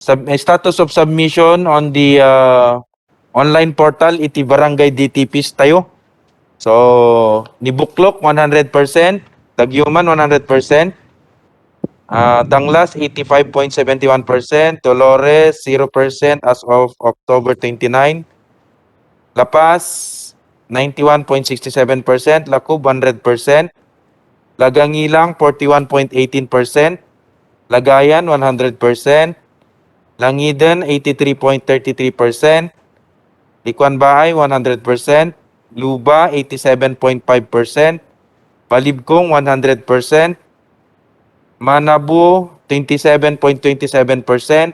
status of submission on the online portal iti Barangay DTPs tayo. So, ni Buklok 100%, Tagyuman 100%, Tanglas 85.71%, Dolores 0% as of October 29, Lapas 91.67%, Lacub 100%, Lagangilang 41.18%, Lagayan 100%, Langidan 83.33%, Likuan Bahay 100%, Luba 87.5%, Balibkong 100%, Manabu 27.27%,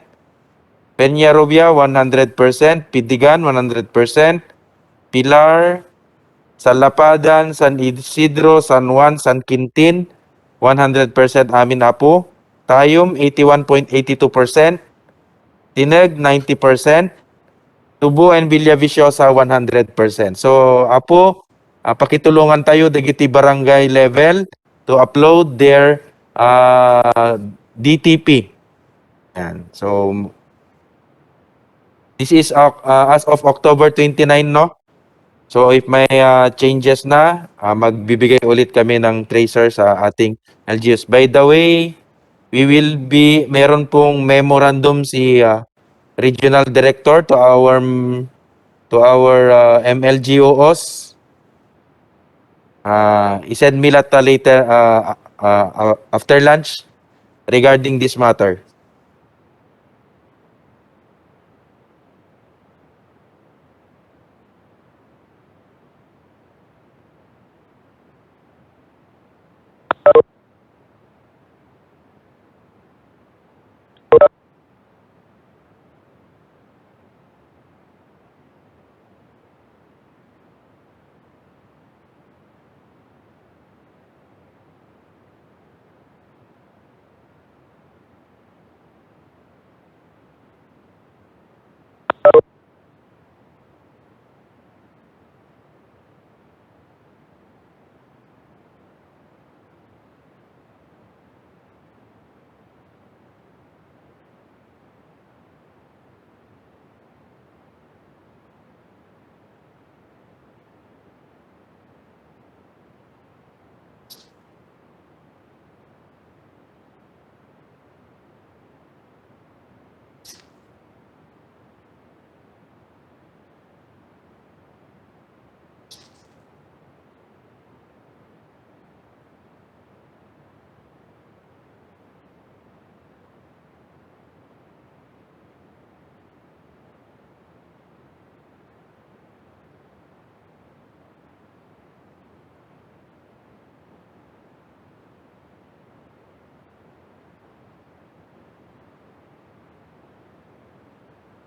Peñarobia 100%, Pidigan 100%, Pilar, San Lapadan, San Isidro, San Juan, San Quintin 100% amin apo, Tayum 81.82%, Tineg 90%, Tubo and Villaviciosa 100%. So apo, pakitulungan tayo dagiti barangay level to upload their DTP. Yan. So this is as of October 29, no? So if may changes na, magbibigay ulit kami ng tracer sa ating LGUs. By the way, meron pong memorandum si Regional Director to our MLGOs. I-send me later after lunch regarding this matter.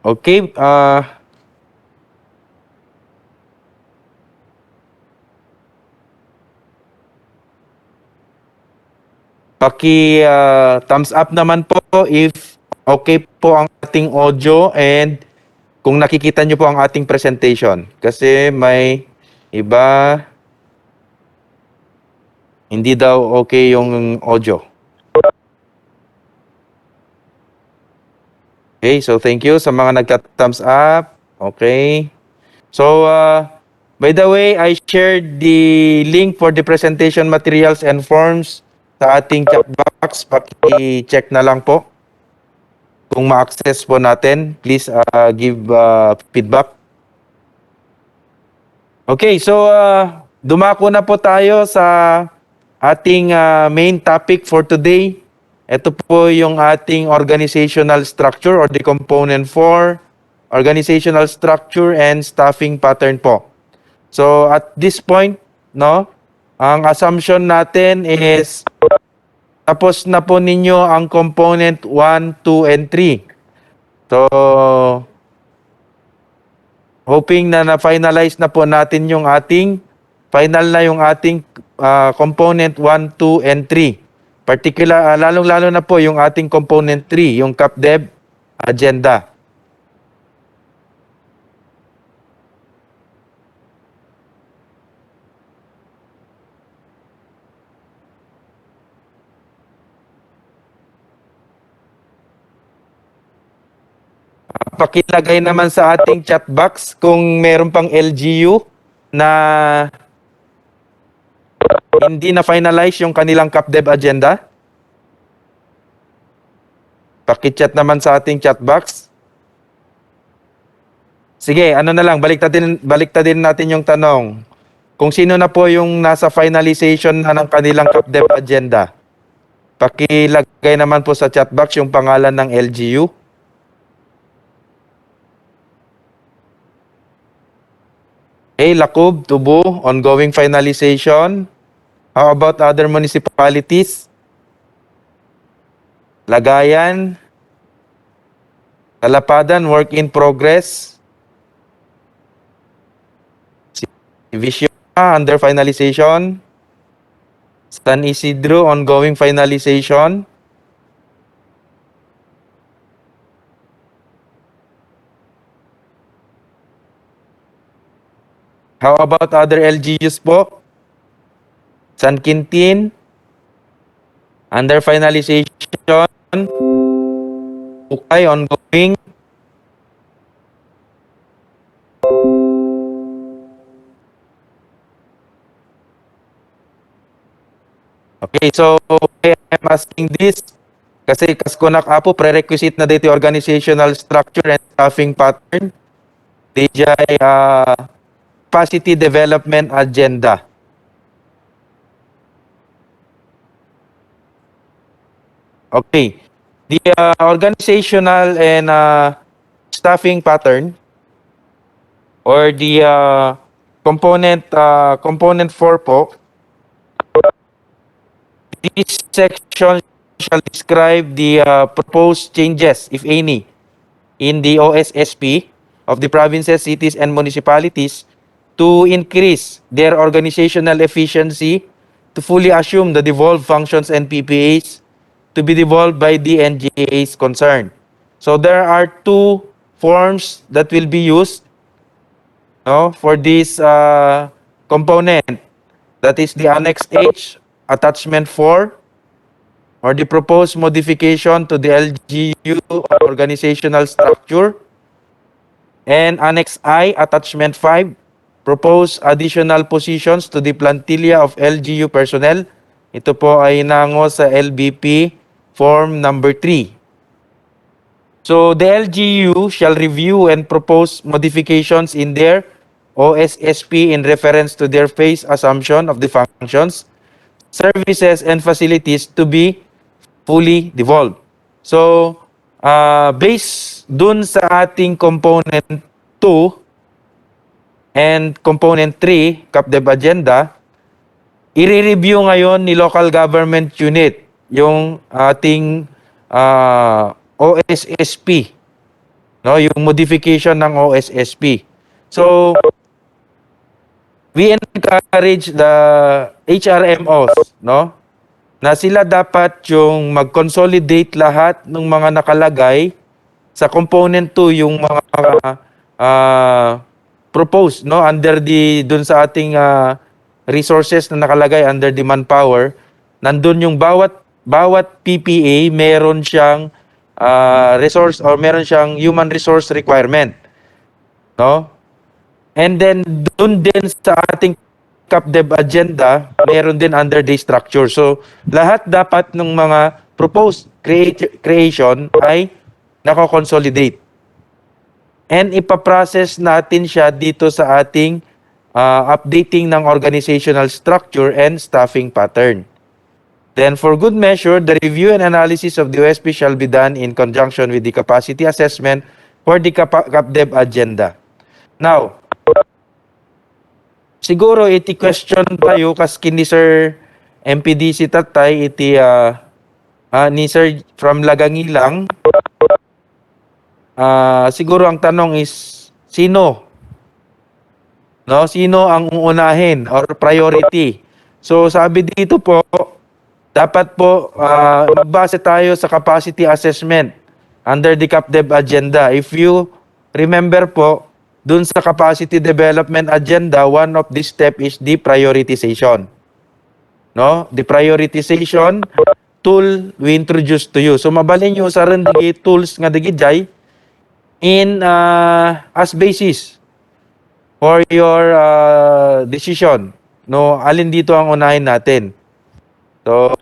Okay, thumbs up naman po if okay po ang ating audio and kung nakikita nyo po ang ating presentation. Kasi may iba hindi daw okay yung audio. Okay, so thank you sa mga nagka-thumbs up. Okay. So, by the way, I shared the link for the presentation materials and forms sa ating chat box. Paki-check na lang po. Kung ma-access po natin, please give feedback. Okay, so dumako na po tayo sa ating main topic for today. Ito po yung ating organizational structure or the component for organizational structure and staffing pattern po. So at this point, no, ang assumption natin is tapos na po ninyo ang component 1, 2, and 3. So hoping na na-finalize na po natin yung ating component 1, 2, and 3. Lalong-lalo na po yung ating component 3, yung CapDev agenda. pakilagay naman sa ating chat box kung meron pang LGU na hindi na finalize yung kanilang CapDev agenda. Paki-chat naman sa ating chat box. Sige, ano na lang, baliktadin natin yung tanong. Kung sino na po yung nasa finalization na ng kanilang CapDev agenda. Pakilagay naman po sa chat box yung pangalan ng LGU. Okay, Lacub, Tubo, ongoing finalization. How about other municipalities? Lagayan, Talapadan, work in progress. Visiona, under finalization. San Isidro, ongoing finalization. How about other LGUs po? San Quintin, under finalization. Ukay, ongoing. Okay, so I'm asking this kasi kaskunak apo prerequisite na dito organizational structure and staffing pattern. DJI capacity development agenda. Okay. The organizational and staffing pattern or the component 4 po, this section shall describe the proposed changes, if any, in the OSSP of the provinces, cities, and municipalities to increase their organizational efficiency to fully assume the devolved functions and PPAs to be devolved by the NGAs concerned. So there are two forms that will be used for this component. That is the Annex H, Attachment 4, or the proposed modification to the LGU organizational structure. And Annex I, Attachment 5, propose additional positions to the plantilla of LGU personnel. Ito po ay nango sa LBP Form number 3. So the LGU shall review and propose modifications in their OSSP in reference to their phase assumption of the functions, services, and facilities to be fully devolved. So, based dun sa ating component 2 and component 3, CapDev agenda, i-review ngayon ni local government unit yung ating OSSP, yung modification ng OSSP. So, we encourage the HRMOs, na sila dapat yung mag-consolidate lahat ng mga nakalagay sa component 2, yung mga proposed under dun sa ating resources na nakalagay under the manpower. Nandun yung bawat PPA meron siyang resource or meron siyang human resource requirement, and then dun din sa ating CapDev agenda meron din under the structure. So lahat dapat ng mga proposed creation ay nako-consolidate and ipaprocess natin siya dito sa ating updating ng organizational structure and staffing pattern. Then, for good measure, the review and analysis of the OSP shall be done in conjunction with the capacity assessment for the CapDev agenda. Now, siguro iti question tayo kaskin ni Sir MPDC Tatay, iti ni Sir from Lagangilang. Siguro ang tanong is, sino ang uunahin or priority? So, sabi dito po, dapat po magbase tayo sa capacity assessment under the CapDev agenda. If you remember po, dun sa capacity development agenda, one of the step is the prioritization. The prioritization tool we introduce to you. So mabalin nyo sa rin tools nga digijay in as basis for your decision. No, alin dito ang unahin natin? So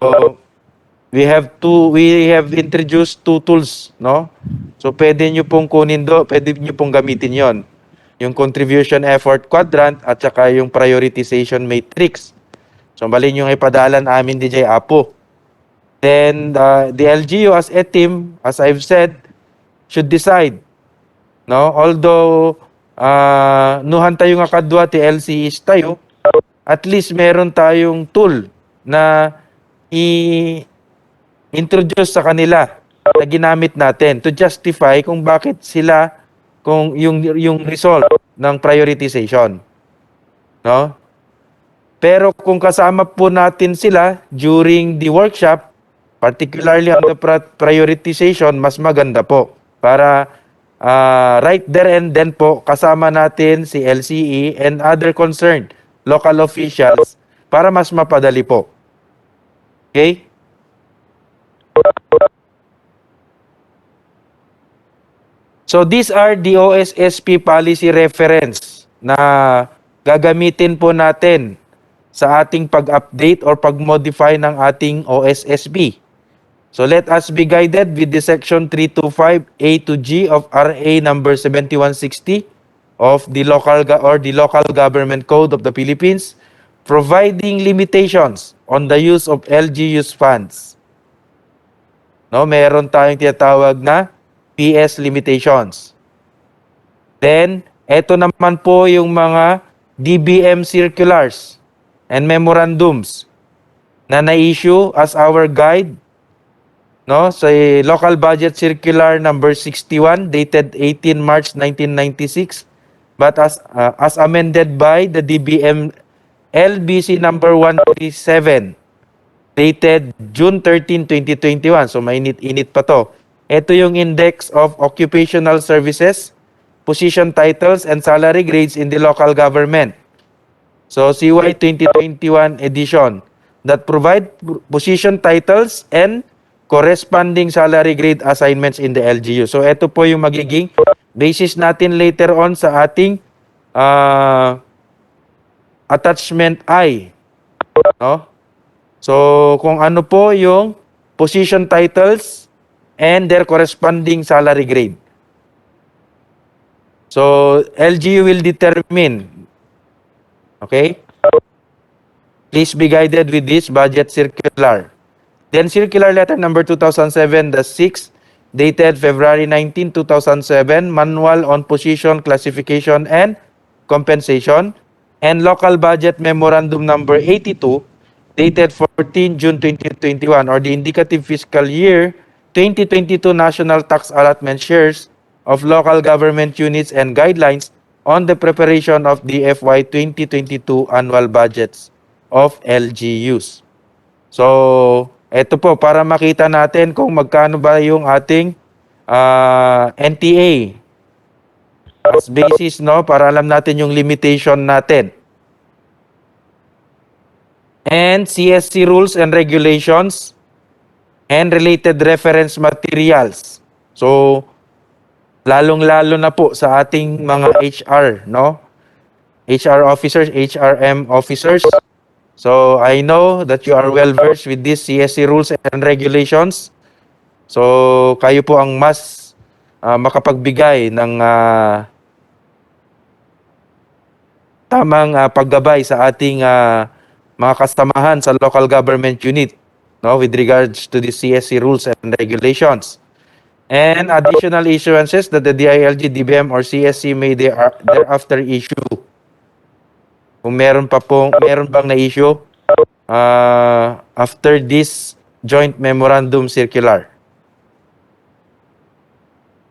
we have introduced two tools, no? So pwede nyo pong pwede nyo pong gamitin 'yon. Yung contribution effort quadrant at saka yung prioritization matrix. So bali yung ipadala amin DJ Apo. Then the LGU as a team, as I've said, should decide, no? Although nuhan tayo nga kadwa ti LCEs tayo, at least meron tayong tool na i-introduce sa kanila na ginamit natin to justify kung bakit sila kung yung result ng prioritization, no? Pero kung kasama po natin sila during the workshop, particularly on the prioritization, mas maganda po para right there and then po kasama natin si LCE and other concerned local officials para mas mapadali po. Okay? So these are the OSSP policy reference na gagamitin po natin sa ating pag-update or pag-modify ng ating OSSP. So let us be guided with the section 325A to G of RA number 7160 of the local government code of the Philippines, providing limitations on the use of LGU's funds. No, meron tayong tinatawag na PS limitations. Then, eto naman po yung mga DBM circulars and memorandums na na-issue as our guide, no, sa Local Budget Circular number 61 dated 18 March 1996, but as amended by the DBM LBC number 137 dated June 13, 2021. So mainit-init pa to. Ito yung Index of Occupational Services, Position Titles, and Salary Grades in the Local Government. So CY 2021 edition that provide position titles and corresponding salary grade assignments in the LGU. So ito po yung magiging basis natin later on sa ating attachment I. No? So kung ano po yung position titles and their corresponding salary grade. So LGU will determine. Okay? Please be guided with this budget circular. Then circular letter number 2007, the 6th, dated February 19, 2007, manual on position classification and compensation, and local budget memorandum number 82, dated 14 June 2021, or the indicative fiscal year 2022 national tax allotment shares of local government units and guidelines on the preparation of the FY 2022 annual budgets of LGUs. So, ito po para makita natin kung magkano ba yung ating NTA as basis, no, para alam natin yung limitation natin. And CSC rules and regulations and related reference materials. So, lalong-lalo na po sa ating mga HR, no? HR officers, HRM officers. So, I know that you are well versed with these CSC rules and regulations. So, kayo po ang mas makapagbigay ng tamang paggabay sa ating mga kasamahan sa local government unit, no, with regards to the CSC rules and regulations. And additional issuances that the DILG, DBM, or CSC may thereafter issue. Kung meron bang na-issue after this joint memorandum circular.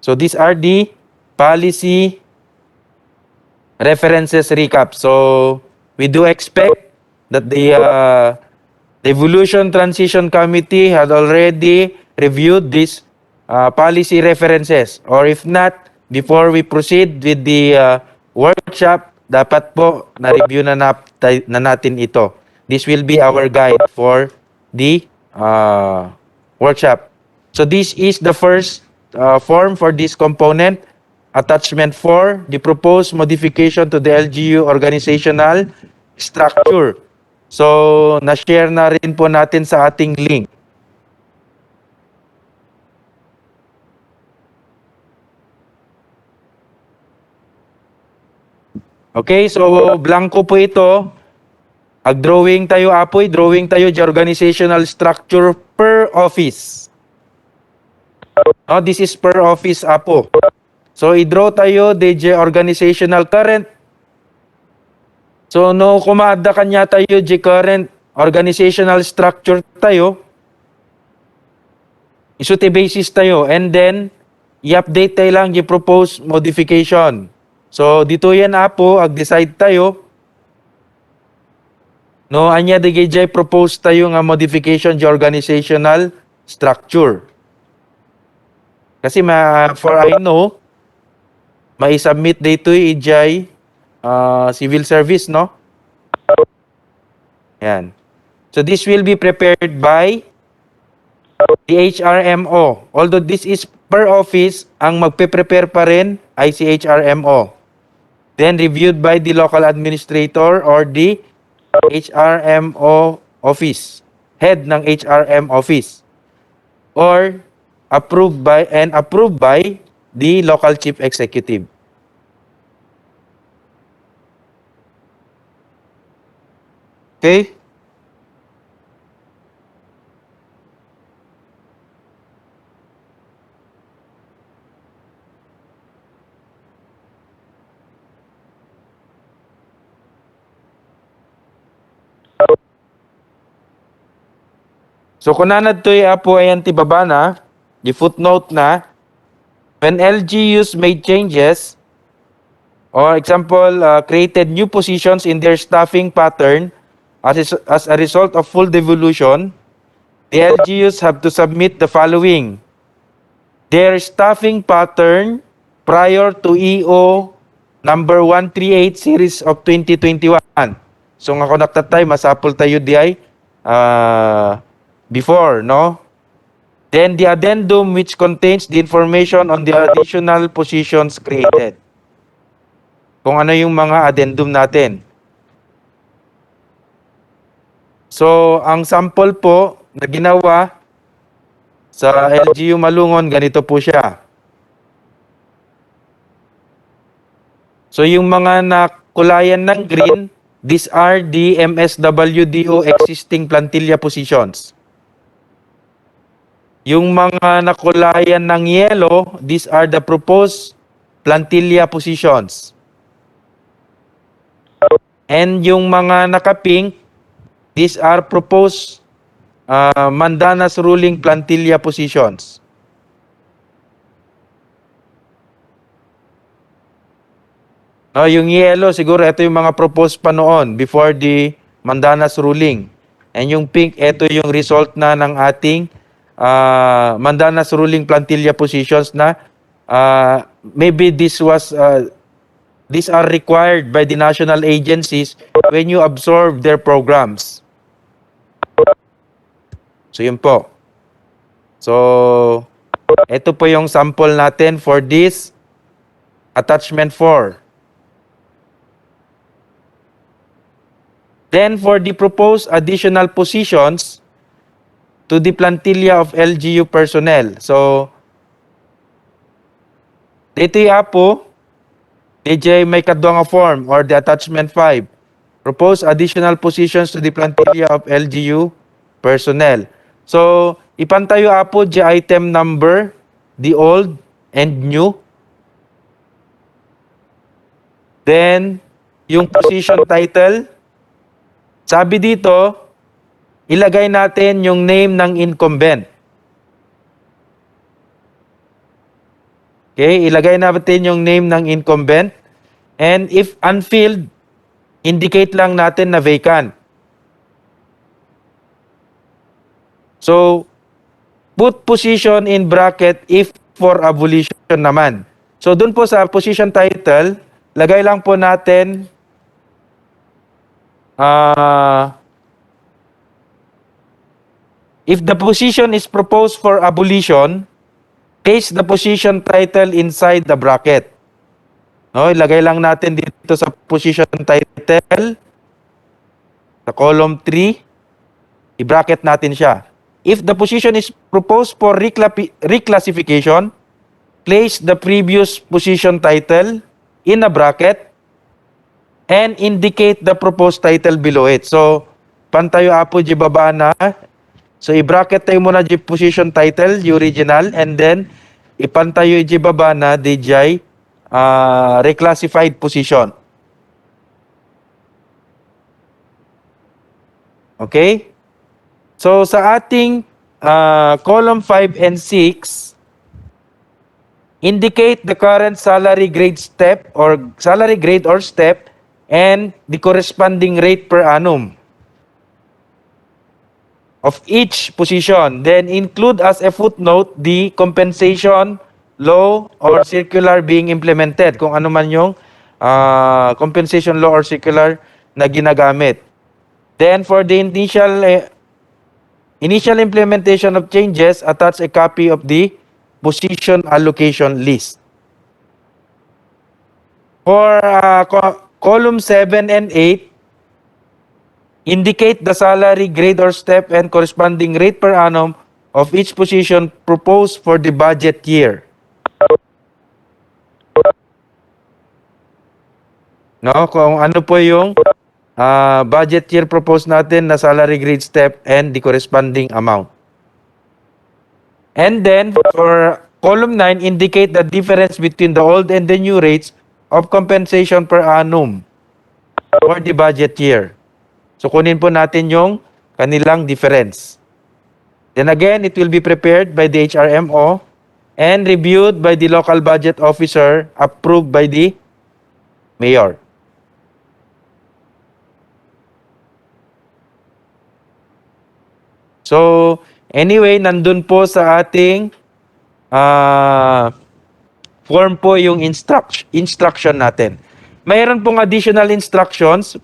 So these are the policy references recap. So we do expect that the Evolution Transition Committee had already reviewed these policy references, or if not, before we proceed with the workshop, dapat po na-review na natin ito. This will be our guide for the workshop. So this is the first form for this component. attachment 4, the proposed modification to the LGU organizational structure. So, na-share na rin po natin sa ating link. Okay, so blanco po ito. Ag-drawing tayo apoy, drawing tayo di organizational structure per office. No, this is per office apo. So i-draw tayo DJ organizational current. So no kumada kanya tayo di current organizational structure tayo. Isuti basis tayo and then i-update tayo lang yung proposed modification. So dito yan apo, ag-decide tayo. No, anya digay propose tayo nga modification di organizational structure. Kasi for I know, mai-submit dito ijay civil service, no? Yan. So this will be prepared by the HRMO. Although this is per office, ang magpe-prepare pa rin ay si HRMO. Then reviewed by the local administrator or the HRMO office, head ng HRM office, or approved by the local chief executive. Okay? So kung nanadtoy apo ay antibaba na, di footnote na, when LGUs made changes, or example, created new positions in their staffing pattern as a result of full devolution, the LGUs have to submit the following. Their staffing pattern prior to EO number 138 series of 2021. So nga kung nagtatay, masapol tayo di ay before, no? Then the addendum which contains the information on the additional positions created. Kung ano yung mga addendum natin. So, ang sample po na ginawa sa LGU Malungon, ganito po siya. So, yung mga nakulayan ng green, these are the MSWDO existing plantilla positions. Yung mga nakulayan ng yellow, these are the proposed plantilla positions. And yung mga naka-pink, these are proposed Mandanas ruling plantilla positions. No, yung yellow, siguro ito yung mga proposed pa noon before the Mandanas ruling. And yung pink, ito yung result na ng ating Mandanas ruling plantilla positions na maybe these are required by the national agencies when you absorb their programs. So yun po. So ito po yung sample natin for this attachment 4. Then for the proposed additional positions to the plantilla of LGU personnel. So, dito po, DJ may kadwa nga form or the attachment 5. Propose additional positions to the plantilla of LGU personnel. So, ipantayo po di item number, the old and new. Then, yung position title. Sabi dito, ilagay natin yung name ng incumbent. Okay, ilagay natin yung name ng incumbent. And if unfilled, indicate lang natin na vacant. So, put position in bracket if for abolition naman. So, dun po sa position title, lagay lang po natin if the position is proposed for abolition, paste the position title inside the bracket. No, ilagay lang natin dito sa position title, sa column 3, i-bracket natin siya. If the position is proposed for reclassification, place the previous position title in a bracket and indicate the proposed title below it. So, pantayo apo di baba na. So, i-bracket tayo muna di position title, di original, and then ipantayo di baba na di jay reclassified position. Okay? So, sa ating column 5 and 6, indicate the current salary grade step or salary grade or step and the corresponding rate per annum of each position. Then include as a footnote the compensation law or circular being implemented, kung ano man yung compensation law or circular na ginagamit. Then for the initial implementation of changes, attach a copy of the position allocation list. For column 7 and 8, indicate the salary grade or step and corresponding rate per annum of each position proposed for the budget year. No, kung ano po yung budget year proposed natin na salary grade step and the corresponding amount. And then for column 9, indicate the difference between the old and the new rates of compensation per annum for the budget year. So kunin po natin yung kanilang difference. Then again, it will be prepared by the HRMO and reviewed by the local budget officer, approved by the mayor. So, anyway, nandun po sa ating form po yung instruction natin. Mayroon pong additional instructions.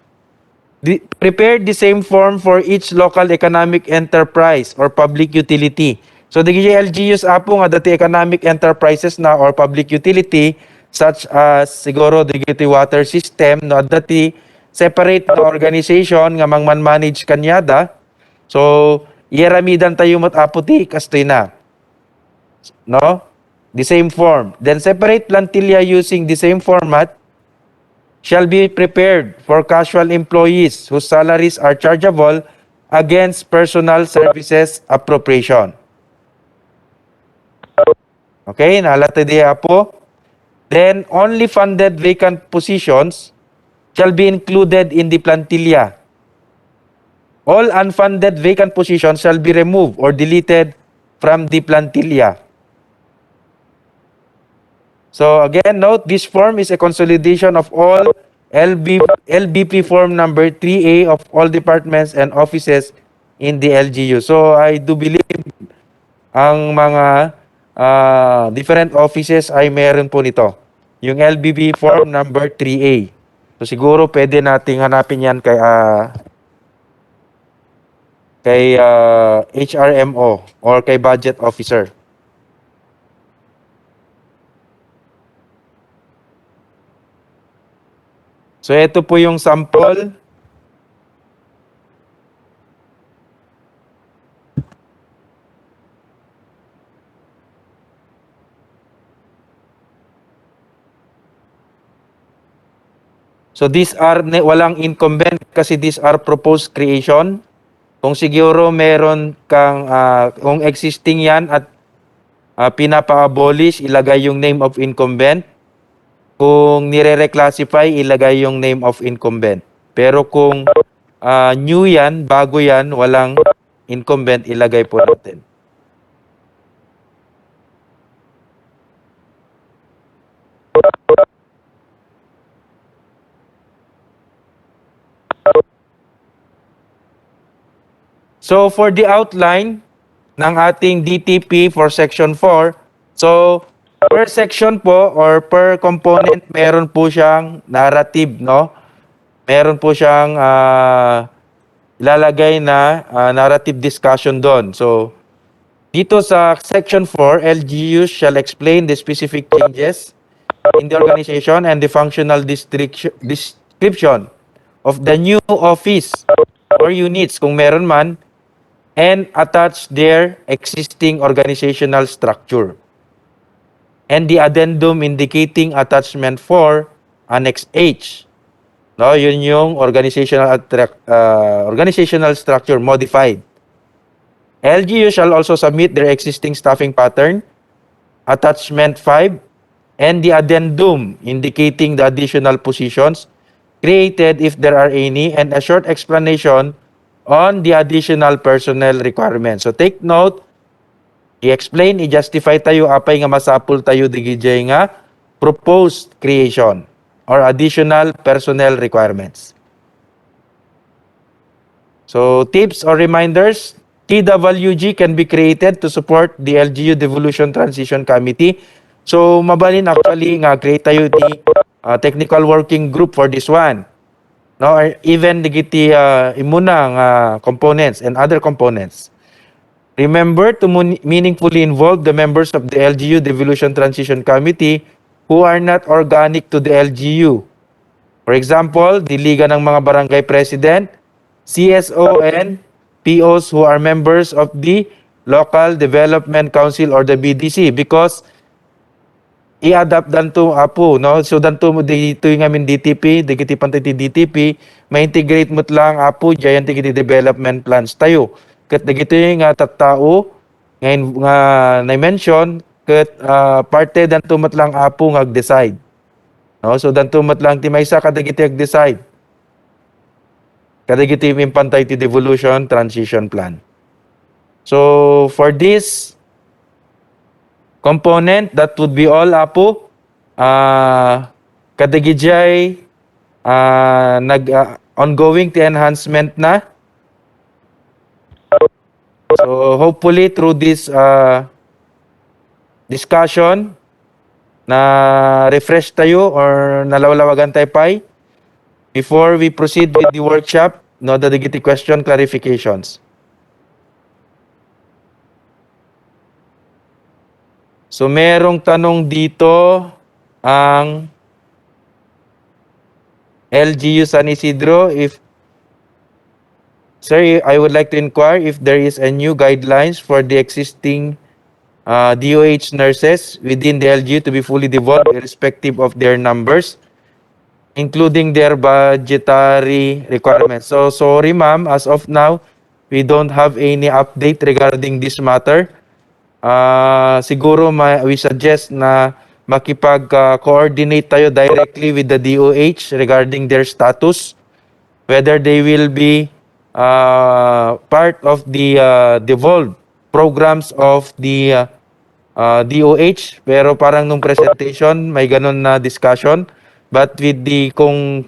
Prepare the same form for each local economic enterprise or public utility. So, the LGUs apo nga dati economic enterprises na or public utility such as siguro the water system no dati separate na organization nga manage kanyada. So, ieramidan tayo aputi kastoy na. No? The same form. Then separate plantilla using the same format shall be prepared for casual employees whose salaries are chargeable against personal services appropriation. Okay, naalata diya po. Then only funded vacant positions shall be included in the plantilla. All unfunded vacant positions shall be removed or deleted from the plantilla. So again, note this form is a consolidation of all LBP form number 3A of all departments and offices in the LGU. So I do believe ang mga different offices ay meron po nito. Yung LBP form number 3A. So siguro pwede nating hanapin yan kay HRMO or kay budget officer. So ito po yung sample. So these are walang incumbent kasi these are proposed creation. Kung siguro meron kang kung existing yan at pinapa-abolish, ilagay yung name of incumbent. Kung nire-reclassify, ilagay yung name of incumbent. Pero kung new yan, bago yan, walang incumbent, ilagay po natin. So for the outline ng ating DTP for section 4, so per section po or per component meron po siyang narrative, no? Meron po siyang ilalagay na narrative discussion doon. So dito sa section 4, LGUs shall explain the specific changes in the organization and the functional description of the new office or units kung meron man, and attach their existing organizational structure. And the addendum indicating attachment 4, Annex H. No, yun yung organizational structure modified. LGU shall also submit their existing staffing pattern, attachment 5, and the addendum indicating the additional positions created if there are any, and a short explanation on the additional personnel requirements. So take note, i-explain, i-justify tayo, apay nga masapul tayo digijay nga proposed creation or additional personnel requirements. So tips or reminders, TWG can be created to support the LGU Devolution Transition Committee. So mabalin actually nga create tayo the technical working group for this one. No, or even digiti imuna nga components and other components. Remember to meaningfully involve the members of the LGU Devolution Transition Committee who are not organic to the LGU. For example, the Liga ng mga Barangay President, CSO, and POs who are members of the Local Development Council or the BDC, because i-adapt danto apo, no? So danto mo dito yung amin DTP, digiti pantay ti DTP, ma-integrate mo lang apo diyan ti development plans tayo. Ket dagito yung tattao ngayon nga na-mention ket parte danto mat lang apo nga decide. No? So danto mat lang ti maysa kadagiti ag-decide. Kadagiti impantay ti devolution transition plan. So for this component, that would be all apo. Kadagijay ongoing ti enhancement na. So hopefully through this discussion na refresh tayo or nalawlawagan tayo pay before we proceed with the workshop, no, dadagiti question clarifications. So merong tanong dito ang LGU San Isidro, if sir, I would like to inquire if there is a new guidelines for the existing DOH nurses within the LGU to be fully devolved irrespective of their numbers, including their budgetary requirements. So sorry ma'am, as of now, we don't have any update regarding this matter. Siguro we suggest na makipag-coordinate tayo directly with the DOH regarding their status, whether they will be part of the devolved programs of the DOH. Pero parang nung presentation may ganun na discussion, but with the kung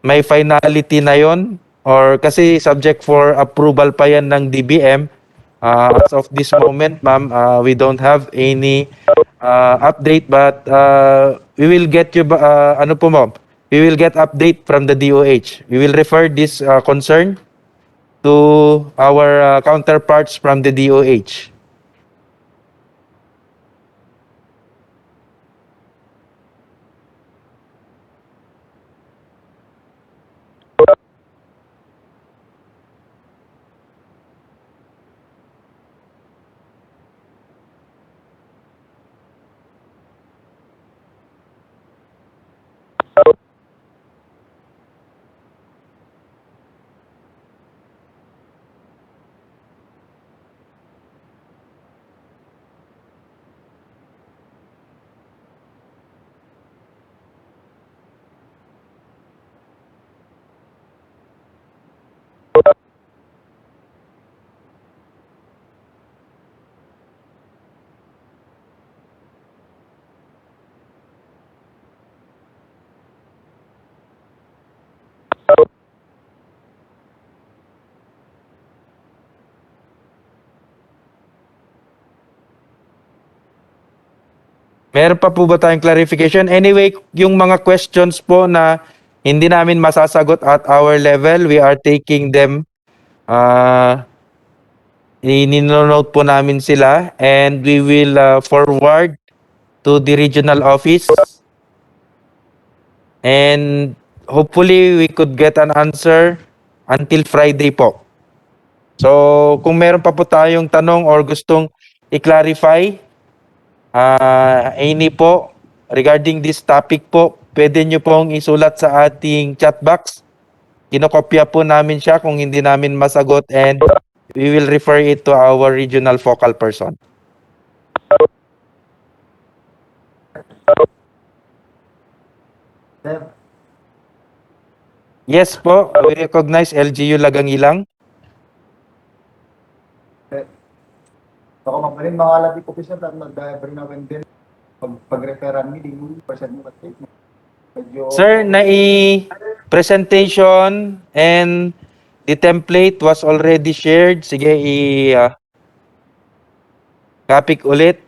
may finality na yon, or kasi subject for approval pa yan ng DBM, as of this moment ma'am, we don't have any update, but we will get you ano po ma'am, we will get update from the DOH. We will refer this concern to our counterparts from the DOH. Meron pa po ba tayong clarification? Anyway, yung mga questions po na hindi namin masasagot at our level, we are taking them, i-note po namin sila, and we will forward to the regional office And hopefully we could get an answer until Friday po. So kung meron pa po tayong tanong or gustong i-clarify, any po regarding this topic po, pwede nyo pong isulat sa ating chat box. Kinokopya po namin siya kung hindi namin masagot, and we will refer it to our regional focal person. Sir, Yes po, we recognize LGU Lagangilang. baka mabalin mga labi ko sir at mag-bring na din pag-referan mi di mo percent mo kasi medyo Sir, presentation and the template was already shared. Sige, copy ulit.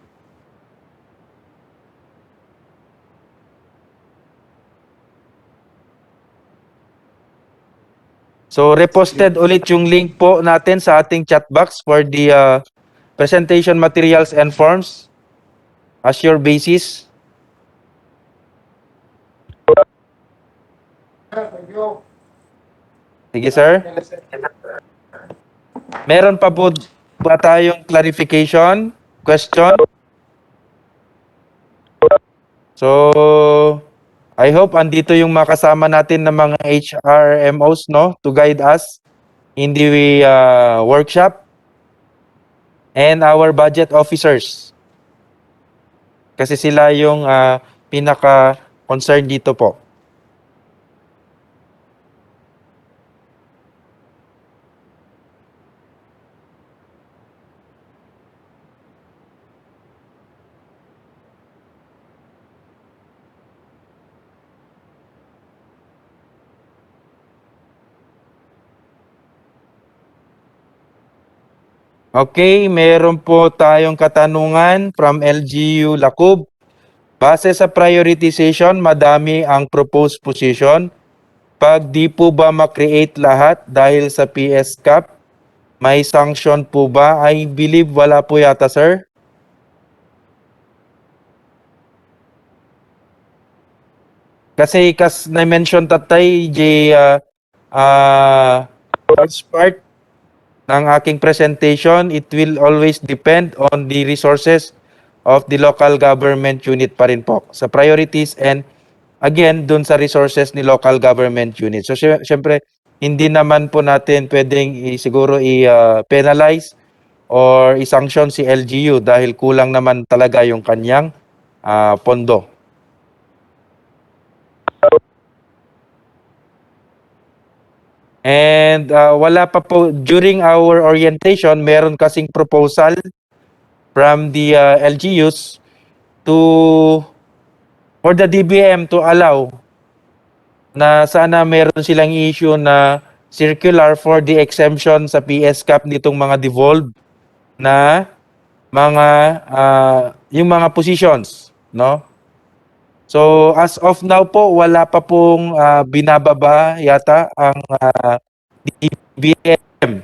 So, reposted ulit yung link po natin sa ating chat box for the presentation materials and forms as your basis. medyo Sige, sir. Meron pa po ba tayong clarification? Question? So, I hope andito yung makasama natin ng mga HRMOs, no, to guide us in the workshop, and our budget officers. Kasi sila yung pinaka-concern dito po. Okay, meron po tayong katanungan from LGU Lacub. Base sa prioritization, madami ang proposed position. Pag di po ba ma-create lahat dahil sa PS Cap, may sanction po ba? I believe wala po yata, sir. Kasi na-mention tatay, first part ng aking presentation, it will always depend on the resources of the local government unit pa rin po. Sa priorities and again, dun sa resources ni local government unit. So, syempre, hindi naman po natin pwedeng siguro i-penalize or i-sanction si LGU dahil kulang naman talaga yung kanyang pondo. And wala pa po, during our orientation, meron kasing proposal from the LGUs for the DBM to allow na sana meron silang issue na circular for the exemption sa PS Cap nitong mga devolved na mga yung mga positions, no? So as of now po, wala pa pong binababa yata ang DBM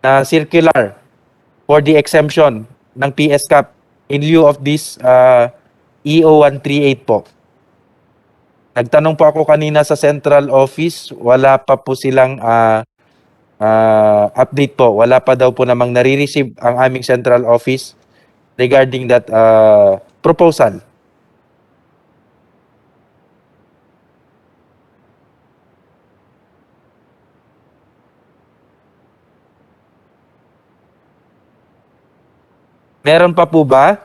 na circular for the exemption ng PS Cap in lieu of this EO 138 po. Nagtanong po ako kanina sa central office, wala pa po silang update po. Wala pa daw po namang nare-receive ang aming central office regarding that proposal. Meron pa po ba?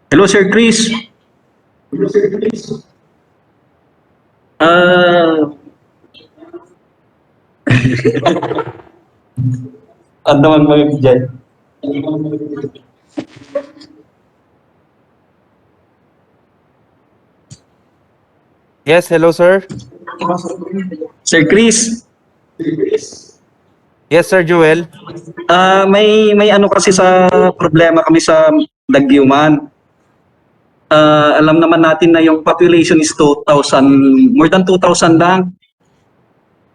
Hello, Sir Chris. Ah, ano naman mga dyan? Yes, hello sir. Sir Chris, Yes, Sir Joel. may ano kasi sa problema kami sa Dagupan. Alam naman natin na yung population is 2,000, more than 2,000 lang.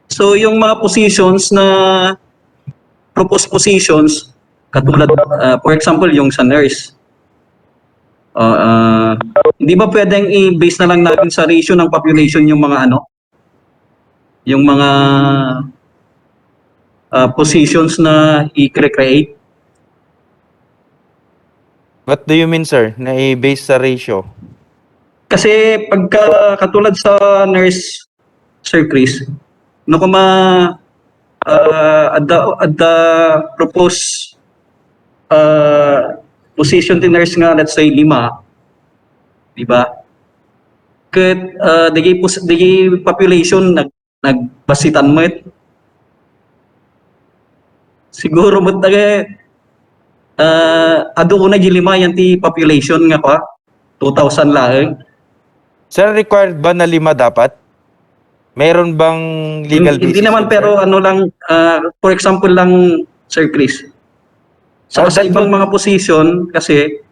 So yung mga positions na proposed positions, katulad, for example, yung sa nurse, hindi ba pwedeng i-base na lang natin sa ratio ng population yung mga ano, yung mga positions na i-create? What do you mean, sir, na i-base sa ratio? Kasi pagka katulad sa nurse, Sir Chris, no kuma at the proposed position ti nurse nga, let's say 5, di ba? Ket digi population nagbasitan mo it. Siguro mo taga adu una gilima yan ti population nga pa 2,000 laeng. Sir, required ba na 5 dapat? Meron bang legal basis? Hindi naman, yun, pero sir? ano lang, for example lang, Sir Chris. Oh, Sa that ibang would- mga position kasi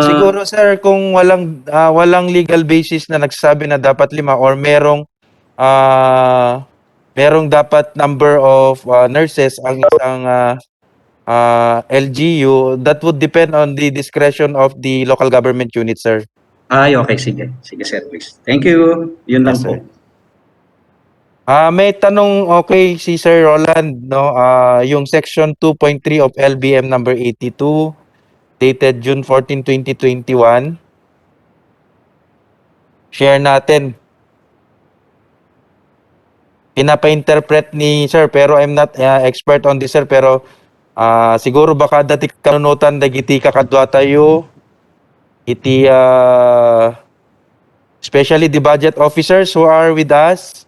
Siguro, sir, kung walang legal basis na nagsasabi na dapat 5 or merong dapat number of nurses ang isang LGU, that would depend on the discretion of the local government unit, sir. ay okay, sige. Sige, Sir Chris. Thank you. Yun lang Yes, po. sir. May tanong, okay, si Sir Roland, no? Yung section 2.3 of LBM number 82 dated June 14, 2021. Share natin. Pinapa-interpret ni Sir, pero I'm not expert on this, sir, pero siguro baka dati kanunutan dagiti kakadwa tayo iti especially the budget officers who are with us.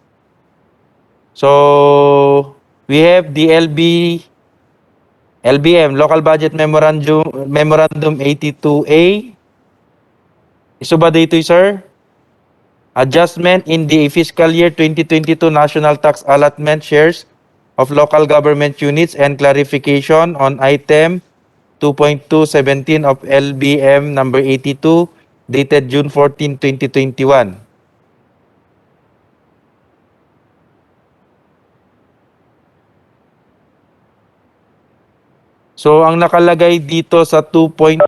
So we have the LBM, Local Budget Memorandum 82A. Iso ba dito, sir? Adjustment in the fiscal year 2022 National Tax Allotment Shares of Local Government Units and clarification on item 2.217 of LBM number 82 dated June 14, 2021. So ang nakalagay dito sa 2.3,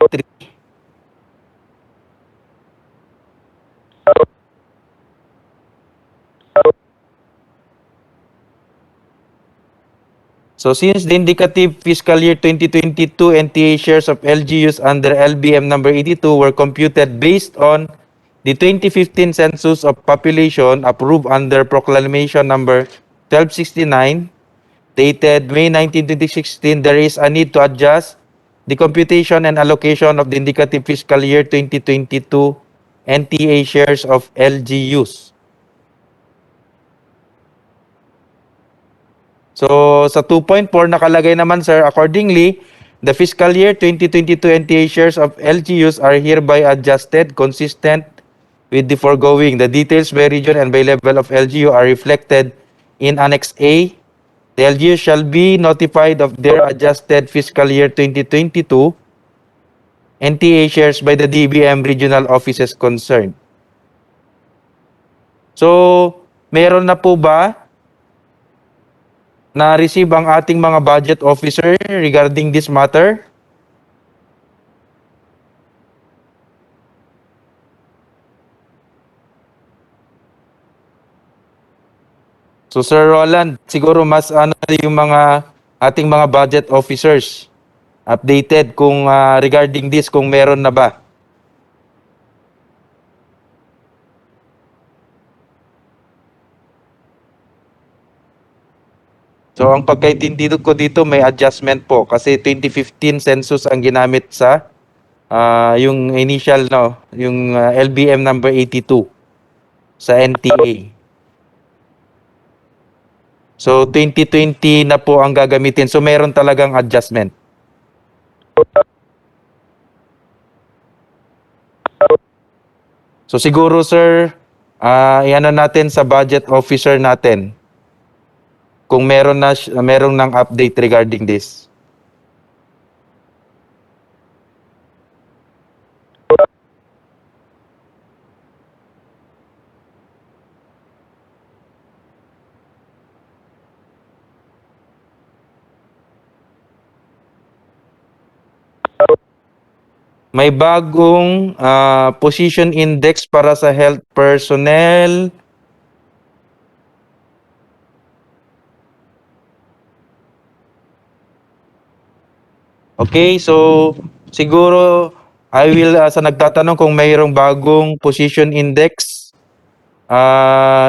so since the indicative fiscal year 2022 NTA shares of LGUs under LBM number 82 were computed based on the 2015 census of population approved under proclamation number 1269 dated May 19, 2016, there is a need to adjust the computation and allocation of the indicative fiscal year 2022 NTA shares of LGUs. So sa 2.4 nakalagay naman, sir, accordingly, the fiscal year 2022 NTA shares of LGUs are hereby adjusted consistent with the foregoing. The details by region and by level of LGU are reflected in Annex A. The LGU shall be notified of their adjusted fiscal year 2022 NTA shares by the DBM regional offices concerned. So, meron na po ba na-receive ang ating mga budget officer regarding this matter? So Sir Roland, siguro mas yung mga ating mga budget officers updated kung regarding this, kung meron na ba. So ang pagkaintindi ko dito may adjustment po kasi 2015 census ang ginamit sa yung initial, no, yung LBM number 82 sa NTA. So 2020 na po ang gagamitin. So meron talagang adjustment. So siguro sir, iano natin sa budget officer natin kung meron ng update regarding this. May bagong position index para sa health personnel. Okay, so siguro I will sa nagtatanong kung mayroong bagong position index,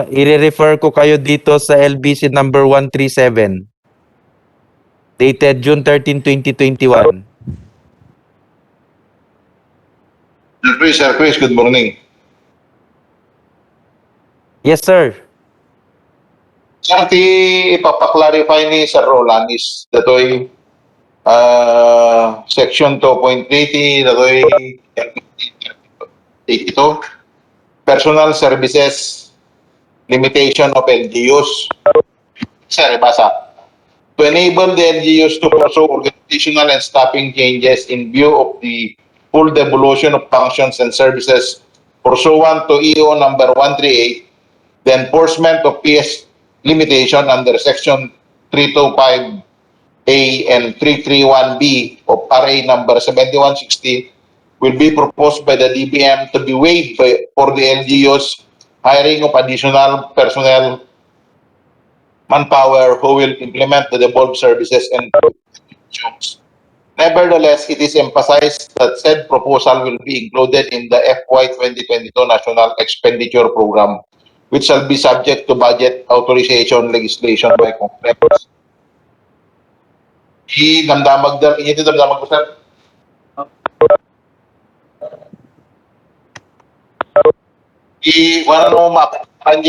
i-refer ko kayo dito sa LBC number 137 dated June 13, 2021. Sir Chris, good morning. Yes, sir. Sir, ipapaklarify ni Sir Roland is datoy section 2.80 datoy 82 personal services limitation of LGUs. Sir, ibasa. To enable the LGUs to pursue organizational and staffing changes in view of the full devolution of functions and services pursuant to EO number 138, the enforcement of PS limitation under section 325A and 331B of RA number 7160 will be proposed by the DBM to be waived for the LGUs hiring of additional personnel manpower who will implement the devolved services and functions. Nevertheless, it is emphasized that said proposal will be included in the FY 2022 National Expenditure Program, which shall be subject to budget authorization legislation by Congress. Inyo damdamag ko, sir? Wala no makaparan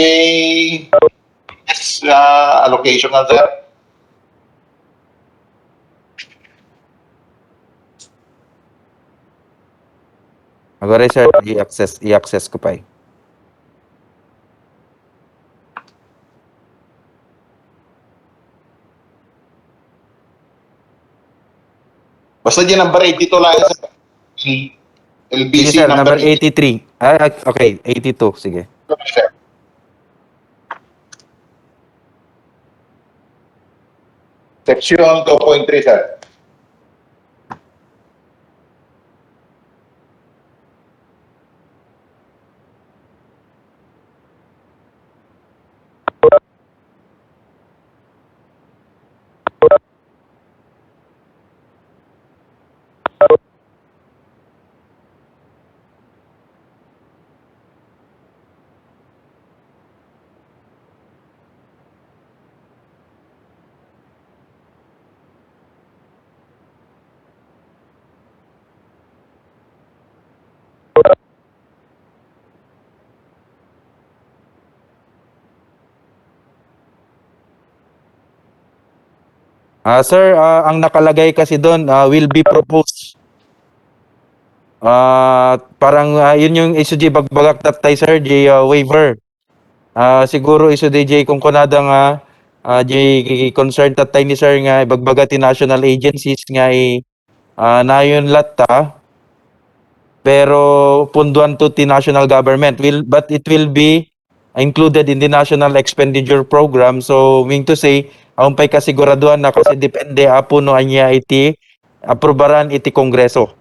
allocation nga, sir? Agora, sir, i-access ko pa eh. Basta dyan number 82 lang, sir. LBC Sige, sir, number 83. 83. Okay, 82. Sige. Sir. Section 2.3, sir. Sir, ang nakalagay kasi doon will be proposed. Parang yun yung isu di bagbagak tatay sir, di waiver. Siguro isu di kung kunada nga di concern tatay ni sir nga bagbagati national agencies nga nayon latta pero punduan to the national government but it will be included in the national expenditure program. So meaning to say pay kasiguraduhan na kasi depende apo no anya iti aprobaran iti kongreso.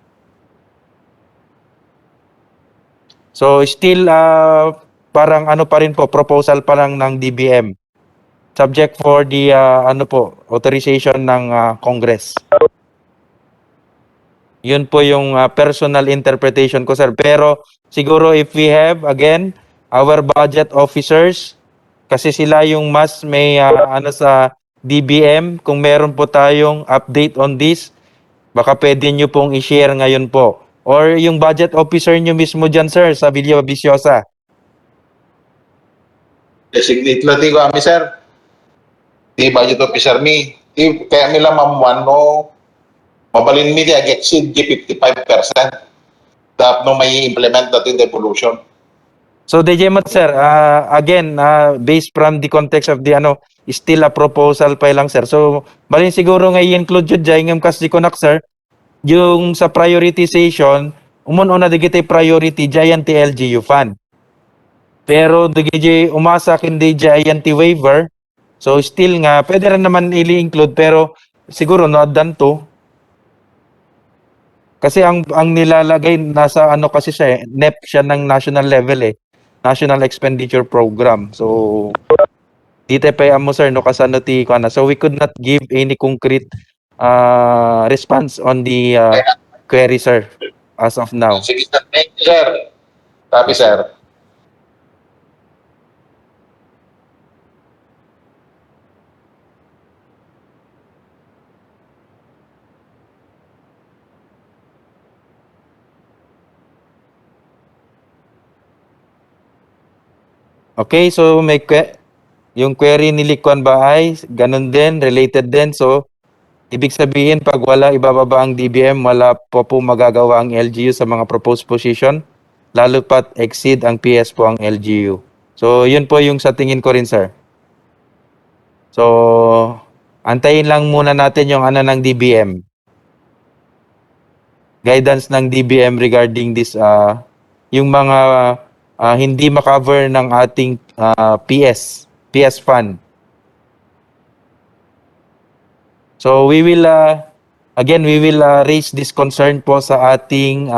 So still parang ano pa rin po proposal pa lang ng DBM. Subject for the authorization ng Congress. Yun po yung personal interpretation ko sir. Pero siguro if we have again our budget officers kasi sila yung mas may sa DBM kung meron po tayong update on this baka pwede nyo pong i-share ngayon po Or yung budget officer nyo mismo dyan, sir, sa Villa Viciosa? Designate lang di kami, sir. Di budget officer mi. Di kaya nila mamwano, mabalin mi di exceed di 55%. Dapat no may implement natin devolution. So, DJMat, sir, again, based from the context of the still a proposal pa lang, sir. So, balin siguro nga i-include yun dyan, ngam kasi konak, sir, yung sa prioritization, umun-una di kita priority dyan ti LGU fund. Pero di umasa kindi dyan ti waiver, so still nga, pwede rin naman ili-include, pero siguro no done to. Kasi ang nilalagay nasa kasi siya NEP siya ng national level National Expenditure Program. So dito pa mo sir no kasano ti kana. So we could not give any concrete response on the query, sir, as of now. Sige, sir. Thank you, sir. Sabi, sir. Okay, so yung query ni Likwan ba ay ganun din, related din. So ibig sabihin pag wala ibababa ang DBM, wala po magagawa ang LGU sa mga proposed position, lalo pat exceed ang PS po ang LGU. So yun po yung sa tingin ko rin, sir. So antayin lang muna natin yung ng DBM. Guidance ng DBM regarding this yung mga hindi makover ng ating PS fund. So we will again raise this concern po sa ating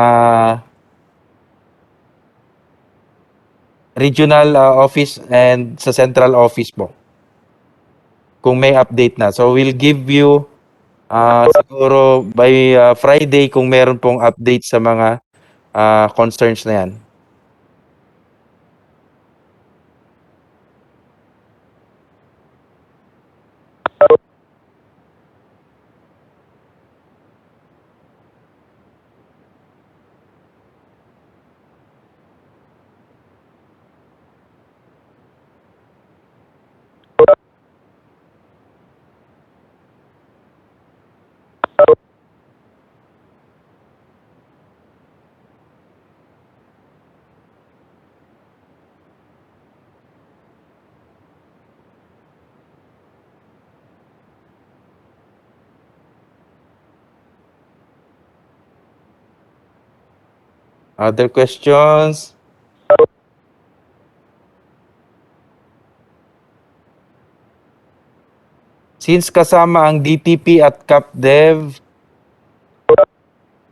regional office and sa central office po kung may update na. So we'll give you siguro by Friday kung meron pong update sa mga concerns na yan. Other questions? Since kasama ang DTP at CapDev,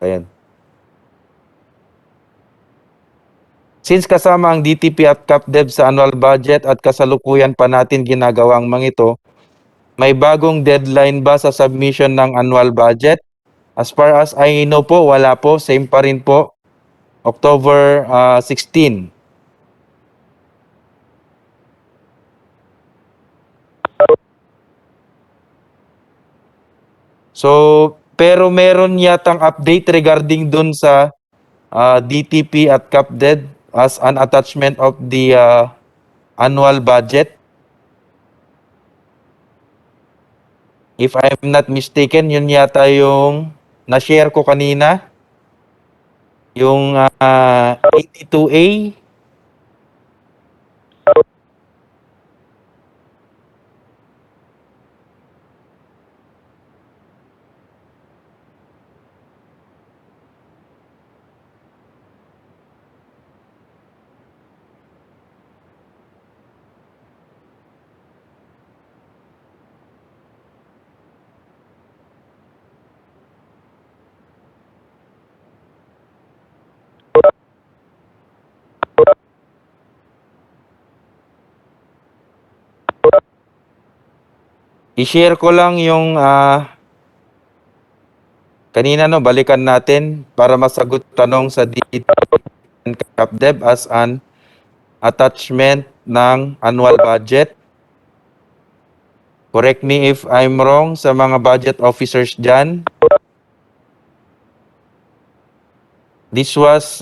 ayan. Since kasama ang DTP at CapDev sa annual budget at kasalukuyan pa natin ginagawang mga ito, may bagong deadline ba sa submission ng annual budget? As far as I know po, wala po. Same pa rin po. October 16. So, pero meron yatang update regarding dun sa DTP at CapDev as an attachment of the annual budget. If I'm not mistaken, yun yata yung na-share ko kanina. Yung 82A. I-share ko lang yung kanina balikan natin para masagot tanong sa DTP and CapDev as an attachment ng annual budget. Correct me if I'm wrong sa mga budget officers dyan. This was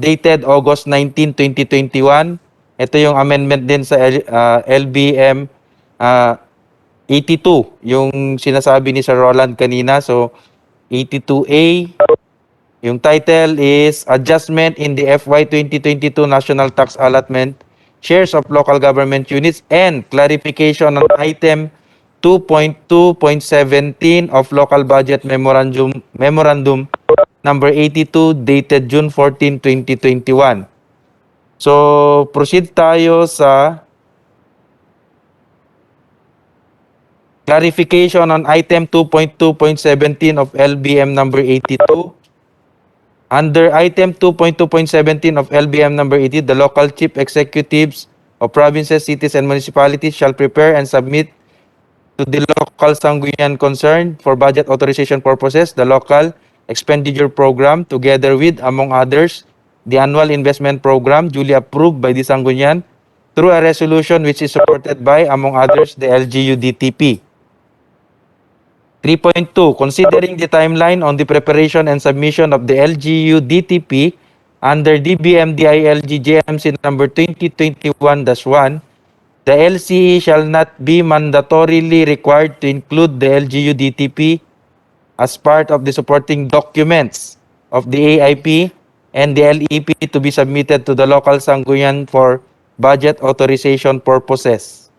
dated August 19, 2021. Ito yung amendment din sa LBM uh, 82, yung sinasabi ni Sir Roland kanina. So, 82A, yung title is Adjustment in the FY 2022 National Tax Allotment, Shares of Local Government Units, and Clarification on Item 2.2.17 of Local Budget Memorandum number 82 dated June 14, 2021. So, proceed tayo sa clarification on item 2.2.17 of LBM number 82. Under item 2.2.17 of LBM number 80, the local chief executives of provinces, cities, and municipalities shall prepare and submit to the local sanggunian concerned for budget authorization purposes the local expenditure program together with, among others, the annual investment program duly approved by the sanggunian through a resolution which is supported by, among others, the LGU-DTP. 3.2, considering the timeline on the preparation and submission of the LGU-DTP under DBM DILG JMC number 2021-1, the LCE shall not be mandatorily required to include the LGU-DTP as part of the supporting documents of the AIP and the LEP to be submitted to the local sanggunian for budget authorization purposes.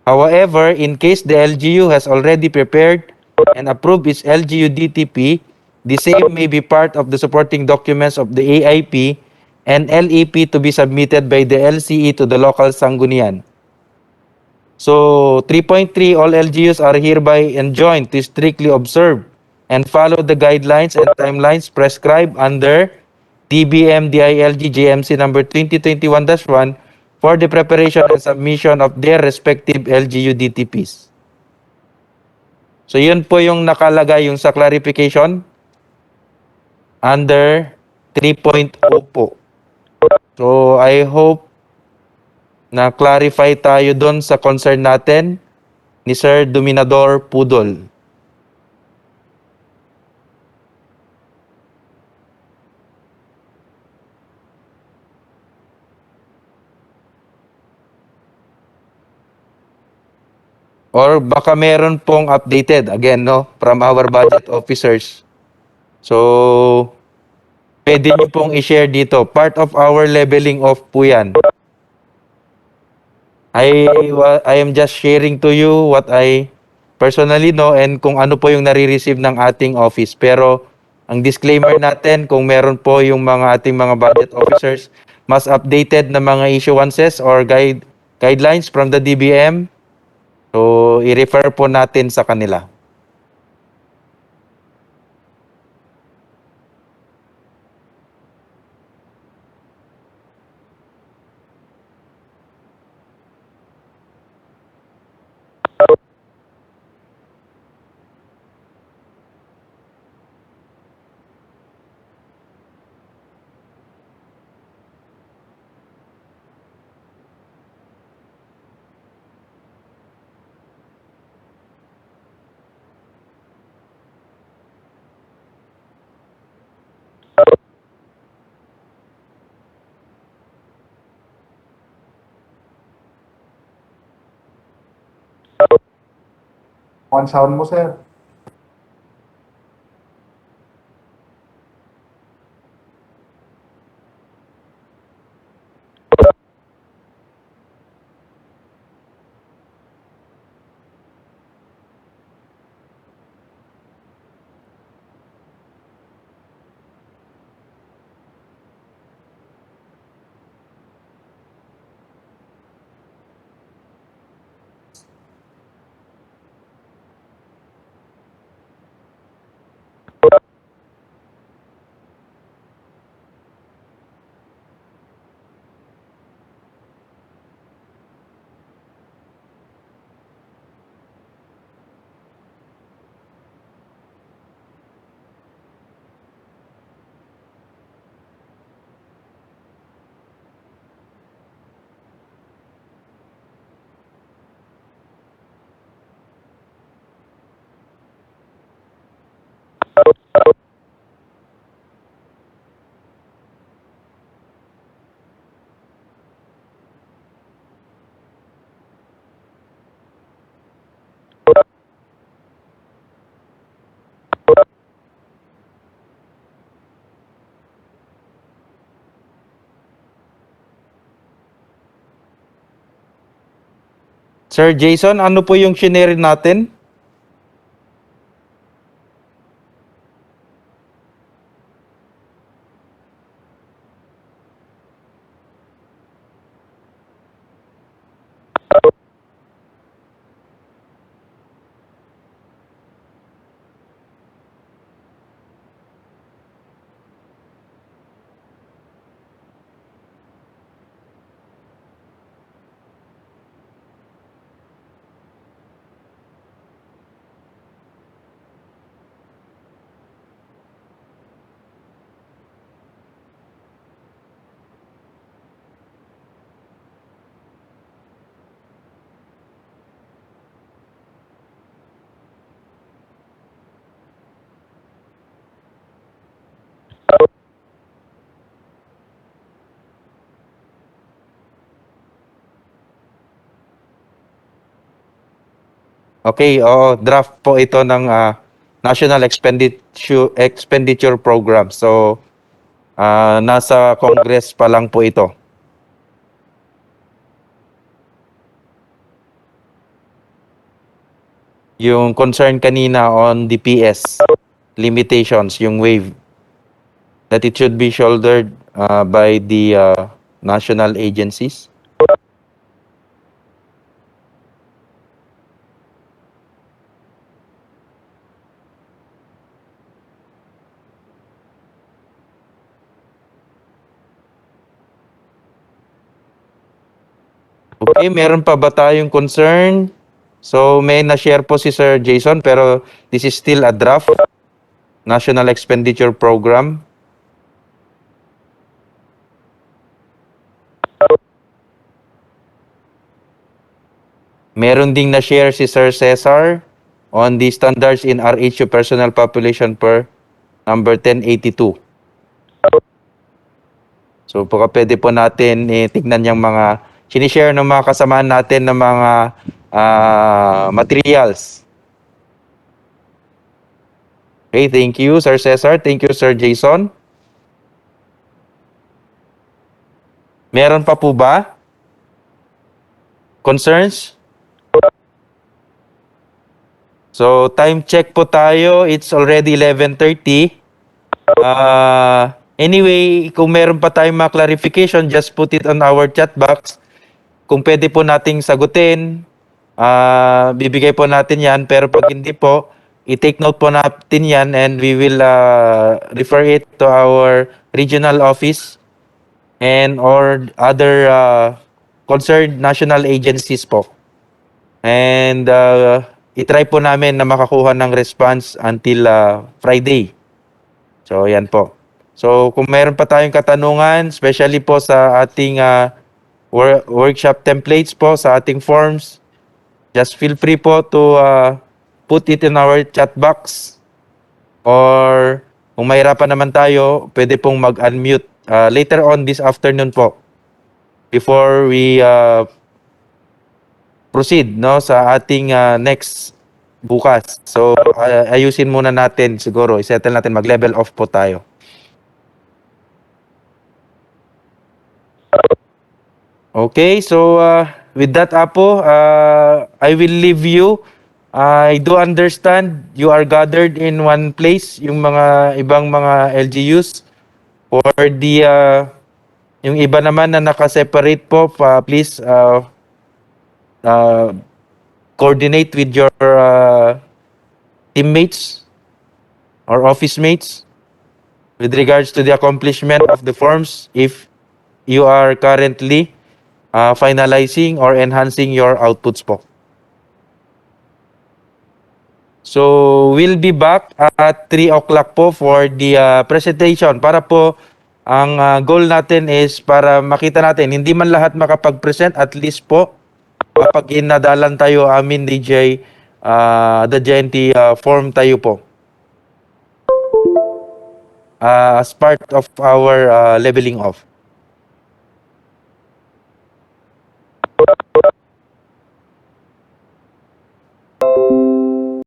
However, in case the LGU has already prepared and approved its LGU-DTP, the same may be part of the supporting documents of the AIP and LEP to be submitted by the LCE to the local sanggunian. So 3.3, all LGUs are hereby enjoined to strictly observe and follow the guidelines and timelines prescribed under DBM DILG JMC number 2021-1 for the preparation and submission of their respective LGU DTPs. So yun po yung nakalagay yung sa clarification under 3.0 po. So I hope na clarify tayo doon sa concern natin ni Sir Dominador Pudol. Or baka meron pong updated, again, no, from our budget officers. So, pwede nyo pong i-share dito. Part of our leveling off po yan. I am just sharing to you what I personally know and kung ano po yung nare-receive ng ating office. Pero, ang disclaimer natin, kung meron po yung mga ating mga budget officers, mas updated na mga issuances or guidelines from the DBM, so, i-refer po natin sa kanila. On sound mo, sir. Sir Jason, ano po yung shinare natin? Okay, oo, draft po ito ng National Expenditure Program. So, nasa Congress pa lang po ito. Yung concern kanina on DPS limitations, yung wave, that it should be shouldered by the national agencies. Okay, meron pa ba tayong concern? So, may na-share po si Sir Jason, pero this is still a draft National Expenditure Program. Meron ding na-share si Sir Cesar on the standards in RHU personnel population per number 1082. So, pwede po natin tignan yung mga sinishare ng mga kasamaan natin ng mga materials. Okay, thank you, Sir Cesar. Thank you, Sir Jason. Meron pa po ba? Concerns? So, time check po tayo. It's already 11:30. Anyway, kung meron pa tayong mga clarification, just put it on our chat box. Kung pwede po nating sagutin, bibigay po natin yan. Pero pag hindi po, i-take note po natin yan and we will refer it to our regional office and or other concerned national agencies po. And i-try po namin na makakuha ng response until Friday. So, yan po. So, kung meron pa tayong katanungan, especially po sa ating workshop templates po, sa ating forms, just feel free po to put it in our chat box. Or kung mahirapan naman tayo, pwede pong mag-unmute later on this afternoon po before we proceed sa ating next bukas. So, ayusin muna natin siguro. I-settle natin, mag-level off po tayo. Okay, so with that, Apo, I will leave you. I do understand you are gathered in one place, yung mga ibang mga LGUs. For the, yung iba naman na naka-separate po, please coordinate with your teammates or office mates with regards to the accomplishment of the forms if you are currently finalizing or enhancing your outputs po. So, we'll be back at 3 o'clock po for the presentation. Para po, ang goal natin is para makita natin, hindi man lahat makapag-present, at least po, kapag inadalan tayo amin, DJ, the JNT form tayo po. As part of our leveling off.